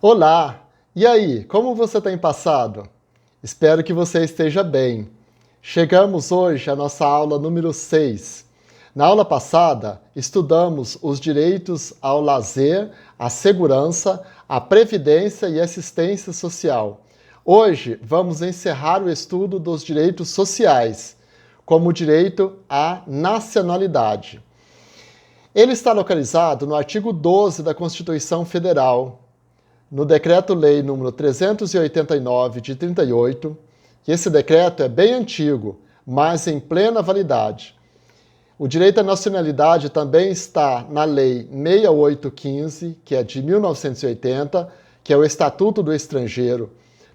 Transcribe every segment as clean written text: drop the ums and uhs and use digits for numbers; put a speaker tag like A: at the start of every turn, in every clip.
A: Olá! E aí, como você tem passado? Espero que você esteja bem. Chegamos hoje à nossa aula número 6. Na aula passada, estudamos os direitos ao lazer, à segurança, à previdência e assistência social. Hoje, vamos encerrar o estudo dos direitos sociais, como o direito à nacionalidade. Ele está localizado no artigo 12 da Constituição Federal, no Decreto-Lei número 389 de 38, que esse decreto é bem antigo, mas em plena validade. O direito à nacionalidade também está na Lei 6815, que é de 1980, que é o Estatuto do Estrangeiro.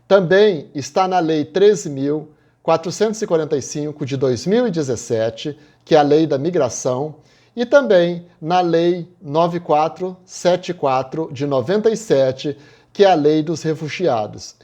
A: Também está na Lei 13.445 de 2017, que é a Lei da Migração, e também na Lei 9474 de 97, que é a Lei dos Refugiados.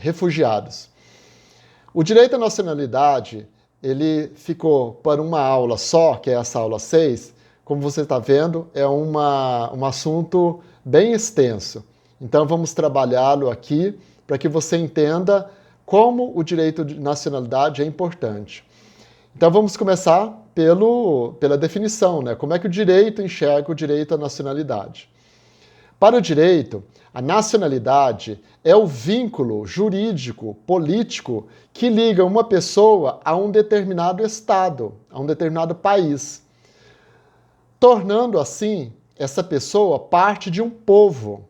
A: O direito à nacionalidade, ele ficou para uma aula só, que é essa aula 6. Como você está vendo, é um assunto bem extenso. Então vamos trabalhá-lo aqui para que você entenda como o direito de nacionalidade é importante. Então vamos começar pela definição, né? Como é que o direito enxerga o direito à nacionalidade? Para o direito, a nacionalidade é o vínculo jurídico, político, que liga uma pessoa a um determinado estado, a um determinado país, tornando assim essa pessoa parte de um povo.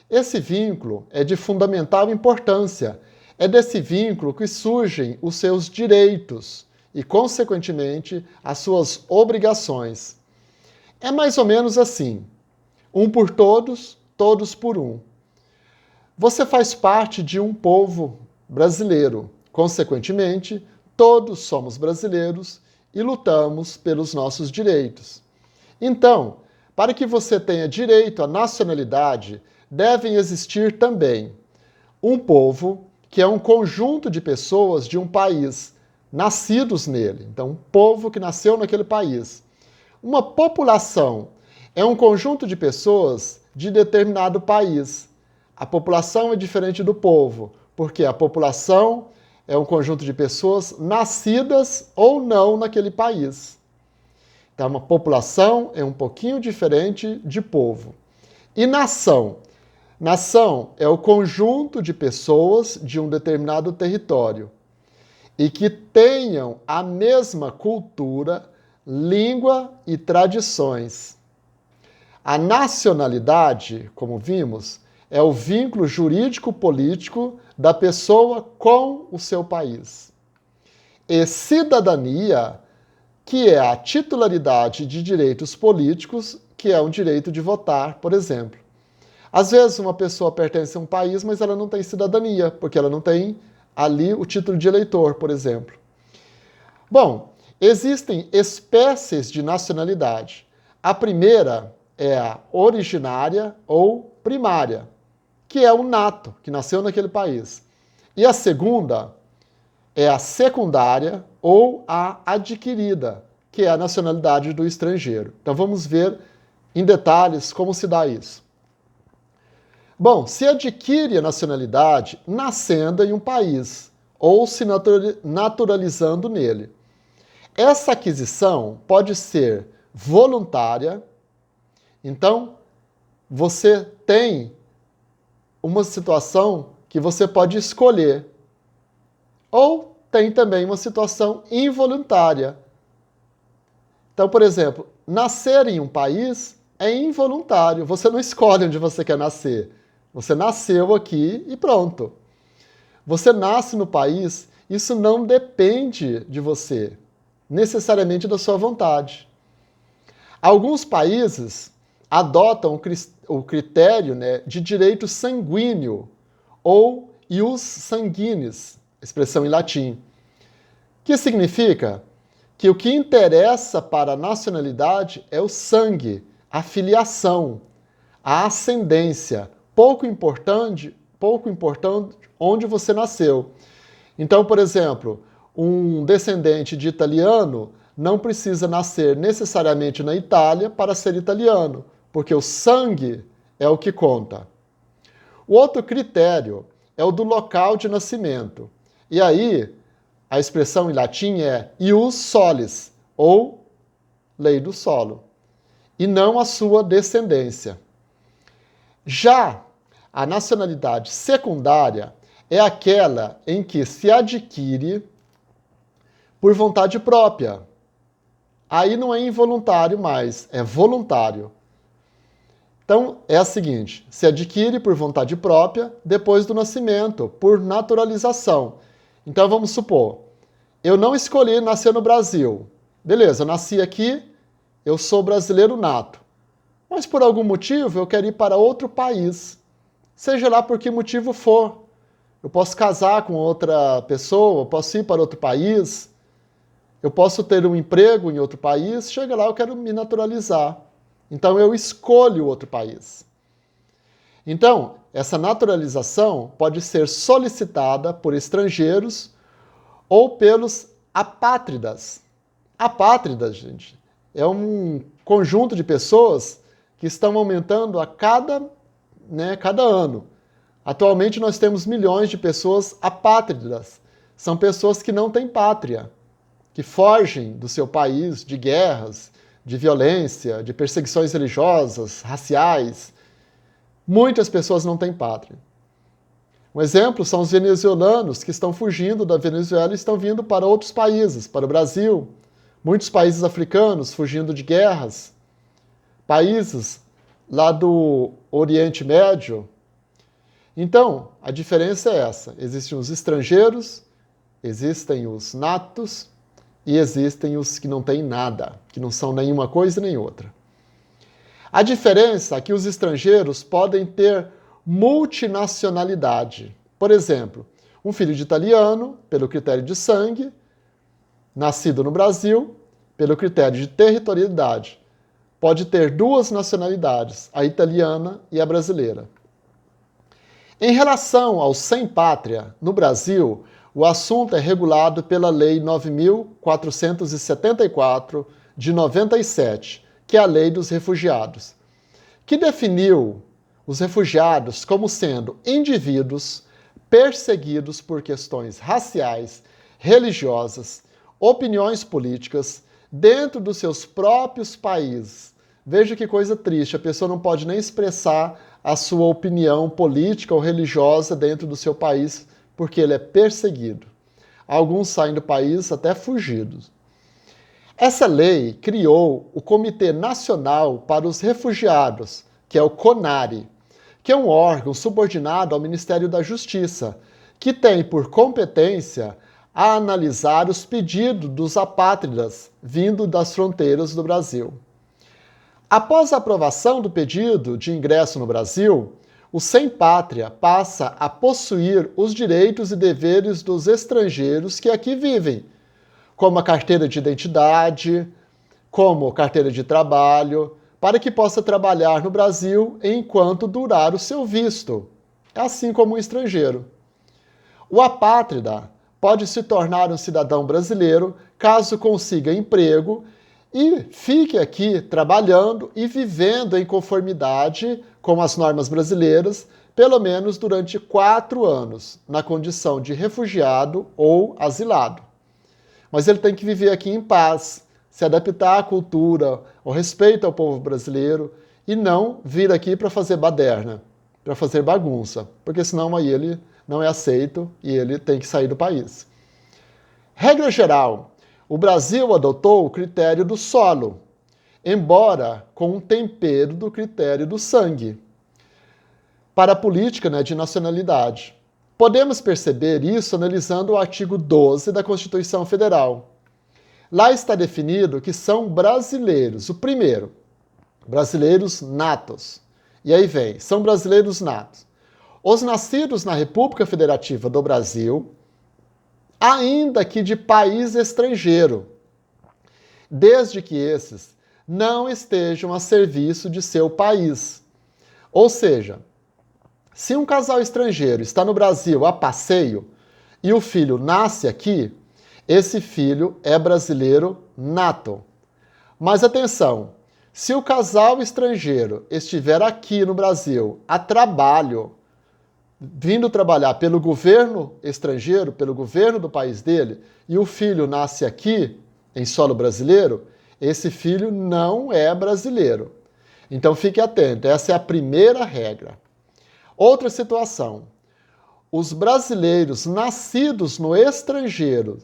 A: Esse vínculo é de fundamental importância. É desse vínculo que surgem os seus direitos e, consequentemente, as suas obrigações. É mais ou menos assim: um por todos, todos por um. Você faz parte de um povo brasileiro. Consequentemente, todos somos brasileiros e lutamos pelos nossos direitos. Então, para que você tenha direito à nacionalidade, devem existir também um povo, que é um conjunto de pessoas de um país, nascidos nele. Então, um povo que nasceu naquele país. Uma população é um conjunto de pessoas de determinado país. A população é diferente do povo, porque a população é um conjunto de pessoas nascidas ou não naquele país. Então, uma população é um pouquinho diferente de povo. E nação? Nação é o conjunto de pessoas de um determinado território e que tenham a mesma cultura, língua e tradições. A nacionalidade, como vimos, é o vínculo jurídico-político da pessoa com o seu país. E cidadania, que é a titularidade de direitos políticos, que é o direito de votar, por exemplo. Às vezes uma pessoa pertence a um país, mas ela não tem cidadania, porque ela não tem ali o título de eleitor, por exemplo. Bom, existem espécies de nacionalidade. A primeira é a originária ou primária, que é o nato, que nasceu naquele país. E a segunda é a secundária ou a adquirida, que é a nacionalidade do estrangeiro. Então vamos ver em detalhes como se dá isso. Bom, se adquire a nacionalidade nascendo em um país ou se naturalizando nele. Essa aquisição pode ser voluntária. Então, você tem uma situação que você pode escolher. Ou tem também uma situação involuntária. Então, por exemplo, nascer em um país é involuntário. Você não escolhe onde você quer nascer. Você nasceu aqui e pronto. Você nasce no país, isso não depende de você, necessariamente da sua vontade. Alguns países adotam o critério, né, de direito sanguíneo, ou ius sanguinis, expressão em latim, que significa que o que interessa para a nacionalidade é o sangue, a filiação, a ascendência, pouco importante onde você nasceu. Então, por exemplo, um descendente de italiano não precisa nascer necessariamente na Itália para ser italiano, porque o sangue é o que conta. O outro critério é o do local de nascimento. E aí, a expressão em latim é ius solis, ou lei do solo, e não a sua descendência. Já a nacionalidade secundária é aquela em que se adquire por vontade própria. Aí não é involuntário mais, é voluntário. Então, é a seguinte, se adquire por vontade própria depois do nascimento, por naturalização. Então, vamos supor, eu não escolhi nascer no Brasil. Beleza, eu nasci aqui, eu sou brasileiro nato. Mas por algum motivo eu quero ir para outro país. Seja lá por que motivo for. Eu posso casar com outra pessoa, eu posso ir para outro país, eu posso ter um emprego em outro país, chega lá, eu quero me naturalizar. Então eu escolho outro país. Então, essa naturalização pode ser solicitada por estrangeiros ou pelos apátridas. Apátridas, gente, é um conjunto de pessoas que estão aumentando a cada ano. Atualmente nós temos milhões de pessoas apátridas. São pessoas que não têm pátria, que fogem do seu país de guerras, de violência, de perseguições religiosas, raciais. Muitas pessoas não têm pátria. Um exemplo são os venezuelanos que estão fugindo da Venezuela e estão vindo para outros países, para o Brasil. Muitos países africanos fugindo de guerras. Países lá do Oriente Médio. Então, a diferença é essa. Existem os estrangeiros, existem os natos e existem os que não têm nada, que não são nenhuma coisa nem outra. A diferença é que os estrangeiros podem ter multinacionalidade. Por exemplo, um filho de italiano, pelo critério de sangue, nascido no Brasil, pelo critério de territorialidade, pode ter duas nacionalidades, a italiana e a brasileira. Em relação ao sem pátria, no Brasil, o assunto é regulado pela Lei 9.474, de 97, que é a Lei dos Refugiados, que definiu os refugiados como sendo indivíduos perseguidos por questões raciais, religiosas, opiniões políticas, dentro dos seus próprios países. Veja que coisa triste, a pessoa não pode nem expressar a sua opinião política ou religiosa dentro do seu país, porque ele é perseguido. Alguns saem do país até fugidos. Essa lei criou o Comitê Nacional para os Refugiados, que é o CONARE, que é um órgão subordinado ao Ministério da Justiça, que tem por competência a analisar os pedidos dos apátridas vindo das fronteiras do Brasil. Após a aprovação do pedido de ingresso no Brasil, o sem-pátria passa a possuir os direitos e deveres dos estrangeiros que aqui vivem, como a carteira de identidade, como carteira de trabalho, para que possa trabalhar no Brasil enquanto durar o seu visto, assim como um estrangeiro. O apátrida pode se tornar um cidadão brasileiro caso consiga emprego e fique aqui trabalhando e vivendo em conformidade com as normas brasileiras, pelo menos durante 4 anos, na condição de refugiado ou asilado. Mas ele tem que viver aqui em paz, se adaptar à cultura, ao respeito ao povo brasileiro e não vir aqui para fazer baderna, para fazer bagunça, porque senão aí ele não é aceito e ele tem que sair do país. Regra geral, o Brasil adotou o critério do solo, embora com um tempero do critério do sangue, para a política de nacionalidade. Podemos perceber isso analisando o artigo 12 da Constituição Federal. Lá está definido que são brasileiros. O primeiro, brasileiros natos. E aí vem, são brasileiros natos. Os nascidos na República Federativa do Brasil, ainda que de país estrangeiro, desde que esses não estejam a serviço de seu país. Ou seja, se um casal estrangeiro está no Brasil a passeio e o filho nasce aqui, esse filho é brasileiro nato. Mas atenção, se o casal estrangeiro estiver aqui no Brasil a trabalho, vindo trabalhar pelo governo estrangeiro, pelo governo do país dele, e o filho nasce aqui, em solo brasileiro, esse filho não é brasileiro. Então fique atento, essa é a primeira regra. Outra situação, os brasileiros nascidos no estrangeiro,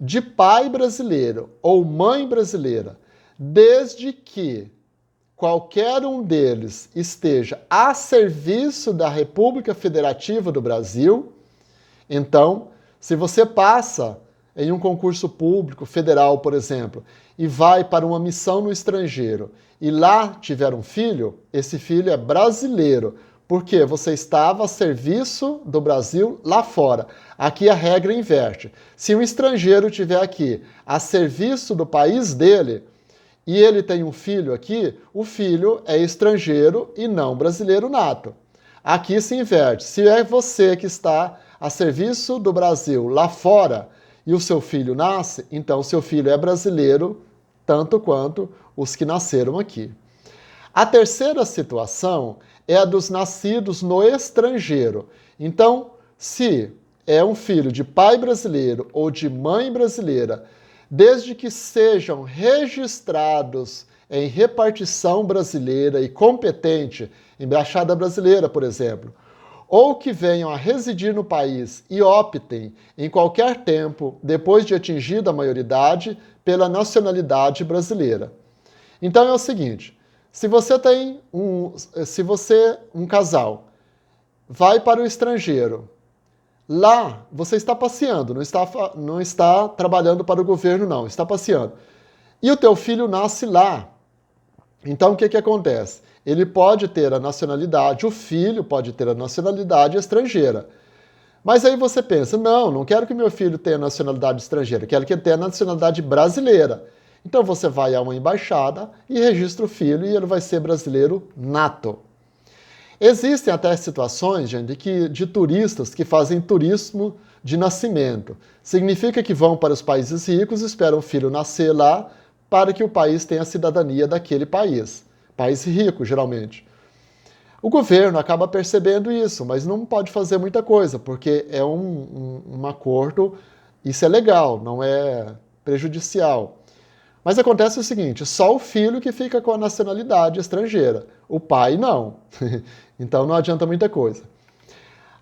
A: de pai brasileiro ou mãe brasileira, desde que qualquer um deles esteja a serviço da República Federativa do Brasil, então, se você passa em um concurso público federal, por exemplo, e vai para uma missão no estrangeiro e lá tiver um filho, esse filho é brasileiro, porque você estava a serviço do Brasil lá fora. Aqui a regra inverte. Se um estrangeiro estiver aqui a serviço do país dele, e ele tem um filho aqui, o filho é estrangeiro e não brasileiro nato. Aqui se inverte. Se é você que está a serviço do Brasil lá fora e o seu filho nasce, então seu filho é brasileiro tanto quanto os que nasceram aqui. A terceira situação é a dos nascidos no estrangeiro. Então, se é um filho de pai brasileiro ou de mãe brasileira, desde que sejam registrados em repartição brasileira e competente, embaixada brasileira, por exemplo, ou que venham a residir no país e optem em qualquer tempo, depois de atingida a maioridade, pela nacionalidade brasileira. Então é o seguinte, se você tem um casal, vai para o estrangeiro, lá, você está passeando, não está trabalhando para o governo, não, está passeando. E o teu filho nasce lá. Então, o que acontece? Ele pode ter a nacionalidade, o filho pode ter a nacionalidade estrangeira. Mas aí você pensa, não quero que meu filho tenha nacionalidade estrangeira, quero que ele tenha nacionalidade brasileira. Então, você vai a uma embaixada e registra o filho e ele vai ser brasileiro nato. Existem até situações, gente, de turistas que fazem turismo de nascimento. Significa que vão para os países ricos e esperam o filho nascer lá para que o país tenha a cidadania daquele país. País rico, geralmente. O governo acaba percebendo isso, mas não pode fazer muita coisa, porque é um acordo, isso é legal, não é prejudicial. Mas acontece o seguinte, só o filho que fica com a nacionalidade estrangeira, o pai não. Então não adianta muita coisa.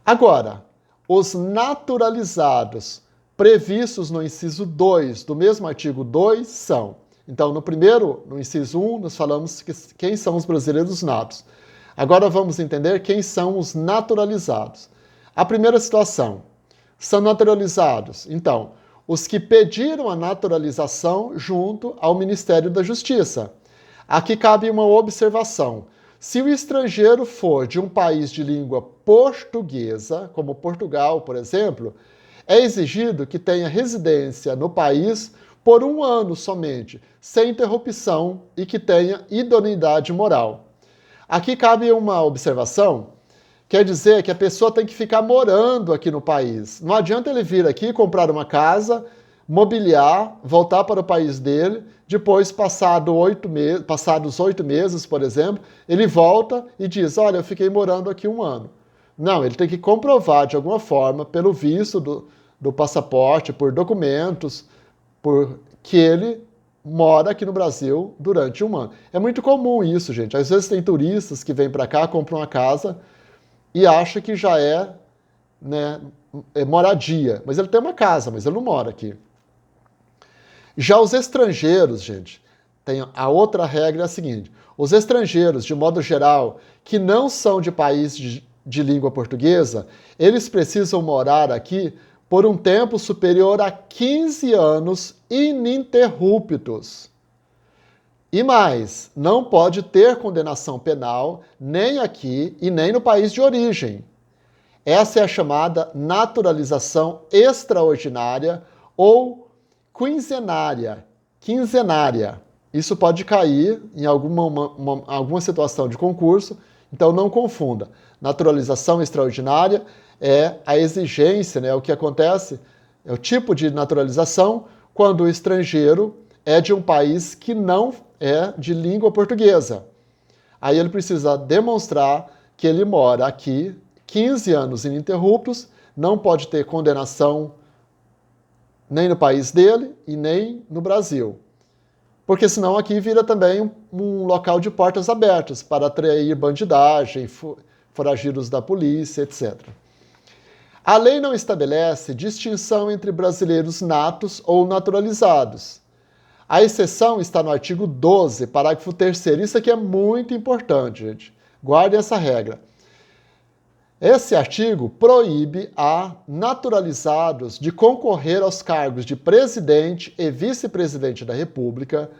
A: Agora, os naturalizados previstos no inciso 2 do mesmo artigo 2 são... Então, no inciso 1, nós falamos quem são os brasileiros natos. Agora vamos entender quem são os naturalizados. A primeira situação, são naturalizados, então, os que pediram a naturalização junto ao Ministério da Justiça. Aqui cabe uma observação. Se o estrangeiro for de um país de língua portuguesa, como Portugal, por exemplo, é exigido que tenha residência no país por 1 ano somente, sem interrupção e que tenha idoneidade moral. Aqui cabe uma observação, quer dizer que a pessoa tem que ficar morando aqui no país. Não adianta ele vir aqui, comprar uma casa, mobiliar, voltar para o país dele, depois, passados 8 meses, por exemplo, ele volta e diz, olha, eu fiquei morando aqui 1 ano. Não, ele tem que comprovar de alguma forma, pelo visto do passaporte, por documentos, por que ele mora aqui no Brasil durante 1 ano. É muito comum isso, gente. Às vezes tem turistas que vêm para cá, compram uma casa e acham que já é, moradia. Mas ele tem uma casa, mas ele não mora aqui. Já os estrangeiros, gente, a outra regra é a seguinte. Os estrangeiros, de modo geral, que não são de país de língua portuguesa, eles precisam morar aqui por um tempo superior a 15 anos ininterruptos. E mais, não pode ter condenação penal nem aqui e nem no país de origem. Essa é a chamada naturalização extraordinária ou quinzenária. Isso pode cair em alguma situação de concurso, então não confunda. Naturalização extraordinária é a exigência, o que acontece, é o tipo de naturalização quando o estrangeiro é de um país que não é de língua portuguesa. Aí ele precisa demonstrar que ele mora aqui 15 anos ininterruptos, não pode ter condenação nem no país dele e nem no Brasil. Porque senão aqui vira também um local de portas abertas para atrair bandidagem, foragidos da polícia, etc. A lei não estabelece distinção entre brasileiros natos ou naturalizados. A exceção está no artigo 12, parágrafo 3º. Isso aqui é muito importante, gente. Guardem essa regra. Esse artigo proíbe a naturalizados de concorrer aos cargos de presidente e vice-presidente da República,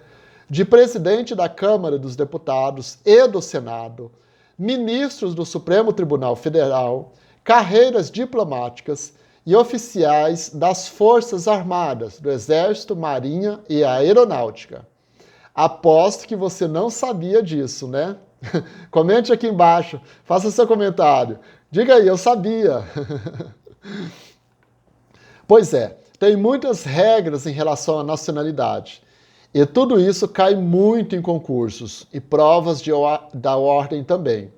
A: de presidente da Câmara dos Deputados e do Senado, ministros do Supremo Tribunal Federal, carreiras diplomáticas e oficiais das Forças Armadas, do Exército, Marinha e Aeronáutica. Aposto que você não sabia disso, né? Comente aqui embaixo, faça seu comentário. Diga aí, eu sabia. Pois é, tem muitas regras em relação à nacionalidade. E tudo isso cai muito em concursos e provas da ordem também.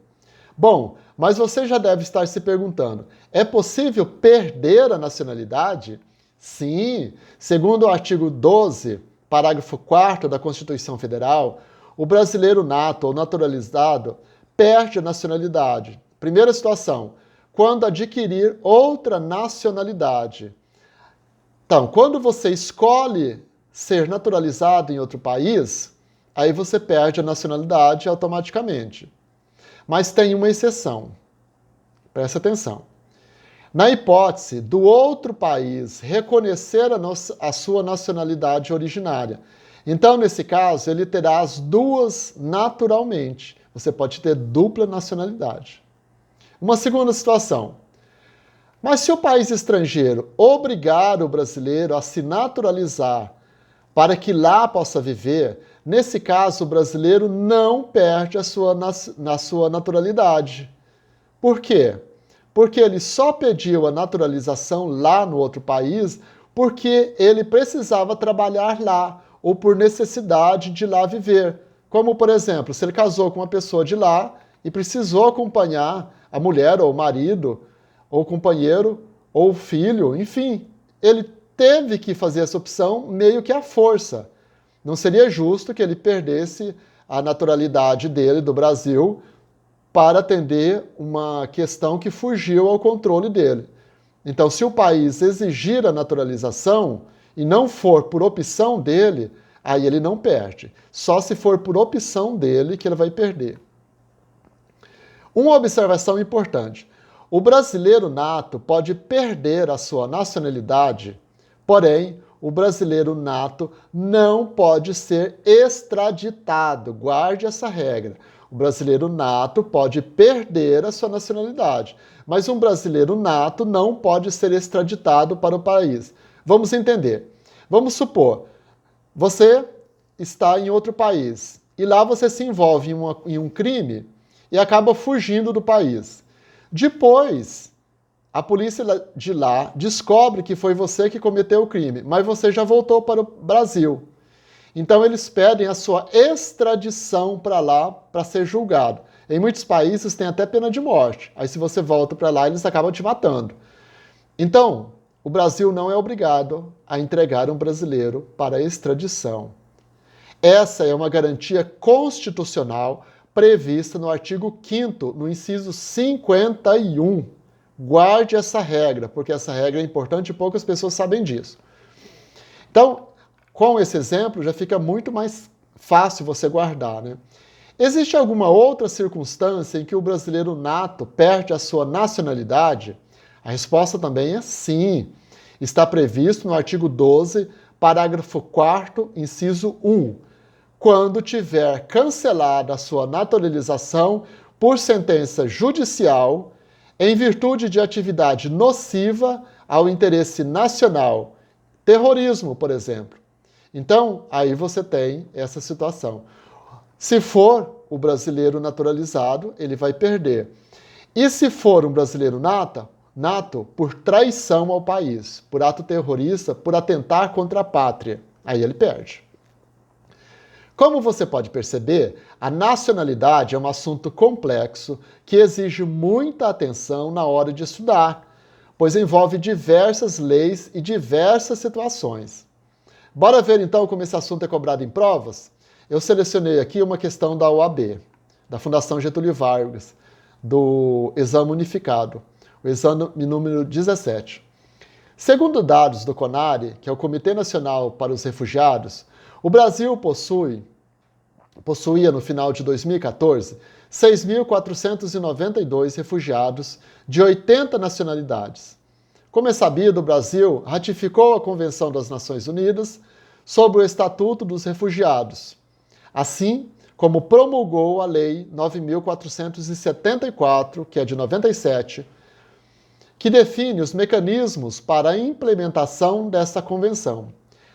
A: Bom, mas você já deve estar se perguntando, é possível perder a nacionalidade? Sim, segundo o artigo 12, parágrafo 4º da Constituição Federal, o brasileiro nato ou naturalizado perde a nacionalidade. Primeira situação, quando adquirir outra nacionalidade. Então, quando você escolhe ser naturalizado em outro país, aí você perde a nacionalidade automaticamente. Mas tem uma exceção. Presta atenção. Na hipótese do outro país reconhecer a sua nacionalidade originária. Então, nesse caso, ele terá as duas naturalmente. Você pode ter dupla nacionalidade. Uma segunda situação. Mas se o país estrangeiro obrigar o brasileiro a se naturalizar para que lá possa viver, nesse caso o brasileiro não perde a sua naturalidade. Por quê? Porque ele só pediu a naturalização lá no outro país porque ele precisava trabalhar lá ou por necessidade de lá viver. Como, por exemplo, se ele casou com uma pessoa de lá e precisou acompanhar a mulher ou o marido, ou o companheiro, ou o filho, enfim, ele teve que fazer essa opção meio que à força. Não seria justo que ele perdesse a naturalidade dele do Brasil para atender uma questão que fugiu ao controle dele. Então, se o país exigir a naturalização e não for por opção dele, aí ele não perde. Só se for por opção dele que ele vai perder. Uma observação importante. O brasileiro nato pode perder a sua nacionalidade, porém, o brasileiro nato não pode ser extraditado. Guarde essa regra. O brasileiro nato pode perder a sua nacionalidade, mas um brasileiro nato não pode ser extraditado para o país. Vamos entender. Vamos supor, você está em outro país e lá você se envolve em um crime e acaba fugindo do país. Depois, a polícia de lá descobre que foi você que cometeu o crime, mas você já voltou para o Brasil. Então, eles pedem a sua extradição para lá para ser julgado. Em muitos países tem até pena de morte. Aí, se você volta para lá, eles acabam te matando. Então, o Brasil não é obrigado a entregar um brasileiro para extradição. Essa é uma garantia constitucional prevista no artigo 5º, no inciso 51. Guarde essa regra, porque essa regra é importante e poucas pessoas sabem disso. Então, com esse exemplo, já fica muito mais fácil você guardar, né? Existe alguma outra circunstância em que o brasileiro nato perde a sua nacionalidade? A resposta também é sim. Está previsto no artigo 12, parágrafo 4º, inciso 1. Quando tiver cancelada a sua naturalização por sentença judicial, em virtude de atividade nociva ao interesse nacional, terrorismo, por exemplo. Então, aí você tem essa situação. Se for o brasileiro naturalizado, ele vai perder. E se for um brasileiro nato, por traição ao país, por ato terrorista, por atentar contra a pátria, aí ele perde. Como você pode perceber, a nacionalidade é um assunto complexo que exige muita atenção na hora de estudar, pois envolve diversas leis e diversas situações. Bora ver então como esse assunto é cobrado em provas? Eu selecionei aqui uma questão da OAB, da Fundação Getúlio Vargas, do Exame Unificado, o exame número 17. Segundo dados do CONARE, que é o Comitê Nacional para os Refugiados, o Brasil possuía no final de 2014 6.492 refugiados de 80 nacionalidades. Como é sabido, o Brasil ratificou a Convenção das Nações Unidas sobre o Estatuto dos Refugiados, assim como promulgou a Lei 9.474, que é de 97, que define os mecanismos para a implementação dessa convenção.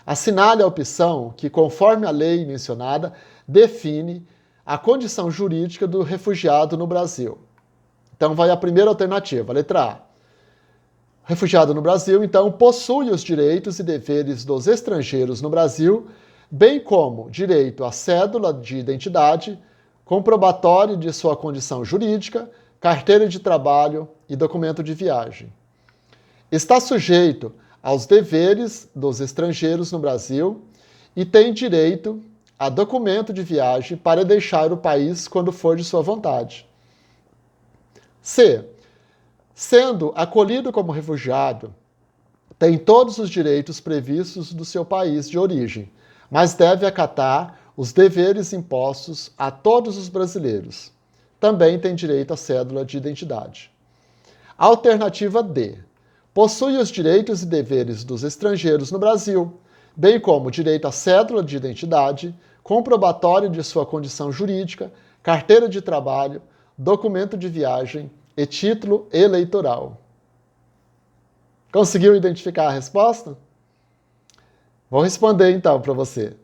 A: Assinale a opção que, conforme a lei mencionada, define a condição jurídica do refugiado no Brasil. Então, vai a primeira alternativa, a letra A. Refugiado no Brasil, então, possui os direitos e deveres dos estrangeiros no Brasil, bem como direito à cédula de identidade, comprobatório de sua condição jurídica, carteira de trabalho e documento de viagem. Está sujeito aos deveres dos estrangeiros no Brasil e tem direito a documento de viagem para deixar o país quando for de sua vontade. C. Sendo acolhido como refugiado, tem todos os direitos previstos do seu país de origem, mas deve acatar os deveres impostos a todos os brasileiros. Também tem direito à cédula de identidade. Alternativa D. Possui os direitos e deveres dos estrangeiros no Brasil, bem como direito à cédula de identidade, comprobatório de sua condição jurídica, carteira de trabalho, documento de viagem e título eleitoral. Conseguiu identificar a resposta? Vou responder então para você.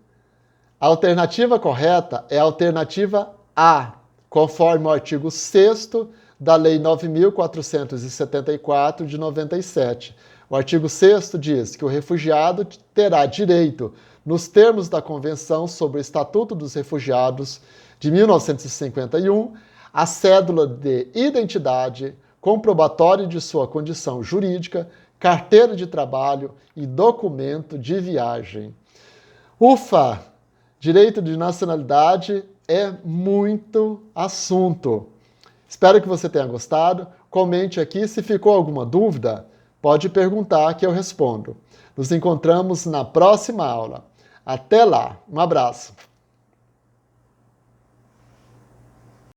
A: A alternativa correta é a alternativa A, conforme o artigo 6º da Lei 9.474 de 97. O artigo 6º diz que o refugiado terá direito, nos termos da Convenção sobre o Estatuto dos Refugiados de 1951, a cédula de identidade, comprobatório de sua condição jurídica, carteira de trabalho e documento de viagem. Ufa! Direito de nacionalidade é muito assunto. Espero que você tenha gostado. Comente aqui. Se ficou alguma dúvida, pode perguntar que eu respondo. Nos encontramos na próxima aula. Até lá. Um abraço.